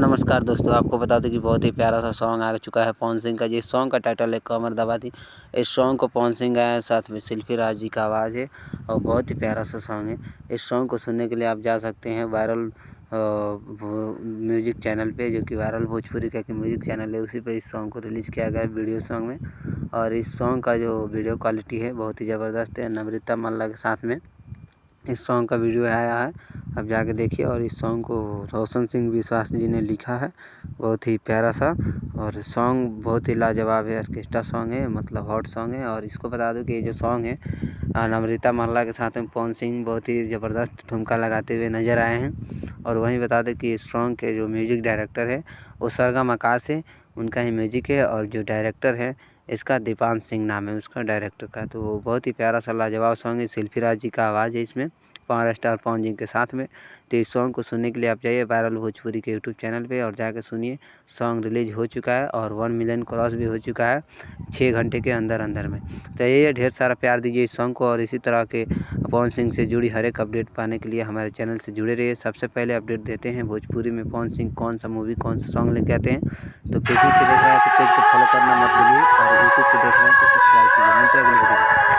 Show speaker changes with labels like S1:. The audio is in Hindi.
S1: नमस्कार दोस्तों, आपको बता दें कि बहुत ही प्यारा सा सॉन्ग आ चुका है पवन सिंह का। जिस सॉन्ग का टाइटल है कमर दबा दी। इस सॉन्ग को पवन सिंह गाया है, साथ में शिल्पी राज जी का आवाज़ है और बहुत ही प्यारा सा सॉन्ग है। इस सॉन्ग को सुनने के लिए आप जा सकते हैं वायरल म्यूजिक चैनल पे, जो कि वायरल भोजपुरी का म्यूजिक चैनल है, उसी पे इस सॉन्ग को रिलीज़ किया गया है वीडियो सॉन्ग में। और इस सॉन्ग का जो वीडियो क्वालिटी है बहुत ही ज़बरदस्त है। नम्रता मल्ला के साथ में इस सॉन्ग का वीडियो आया है, आप जाके देखिए। और इस सॉन्ग को रोशन सिंह विश्वास जी ने लिखा है, बहुत ही प्यारा सा। और सॉन्ग बहुत ही लाजवाब है, ऑर्केस्ट्रा सॉन्ग है, मतलब हॉट सॉन्ग है। और इसको बता दूं कि ये जो सॉन्ग है नम्रता मल्ला के साथ में पवन सिंह बहुत ही ज़बरदस्त ठुमका लगाते हुए नज़र आए हैं। और वहीं बता दें कि इस सॉन्ग के जो म्यूजिक डायरेक्टर है वो सरगम आकाश है, उनका ही म्यूजिक है। और जो डायरेक्टर है इसका दीपांश सिंह नाम है उसका डायरेक्टर का। तो वो बहुत ही प्यारा सा लाजवाब सॉन्ग है। शिल्पी राज जी का आवाज़ है इसमें, पावर स्टार पवन सिंह के साथ में। तो इस सॉन्ग को सुनने के लिए आप जाइए वायरल भोजपुरी के यूट्यूब चैनल पे और जाकर सुनिए। सॉन्ग रिलीज हो चुका है और 1 मिलियन क्रॉस भी हो चुका है 6 घंटे के अंदर अंदर में। तो ये ढेर सारा प्यार दीजिए इस सॉन्ग को। और इसी तरह के पवन सिंह से जुड़ी हर एक अपडेट पाने के लिए हमारे चैनल से जुड़े रहिए। सबसे पहले अपडेट देते हैं भोजपुरी में पवन सिंह कौन सा मूवी कौन सा सॉन्ग लेके आते हैं। तो फेसबुक पे देख रहे हैं तो पेज को फॉलो करना मत भूलिए, और यूट्यूब पे देख रहे हैं तो सब्सक्राइब कीजिए। मिलते हैं अगले वीडियो में।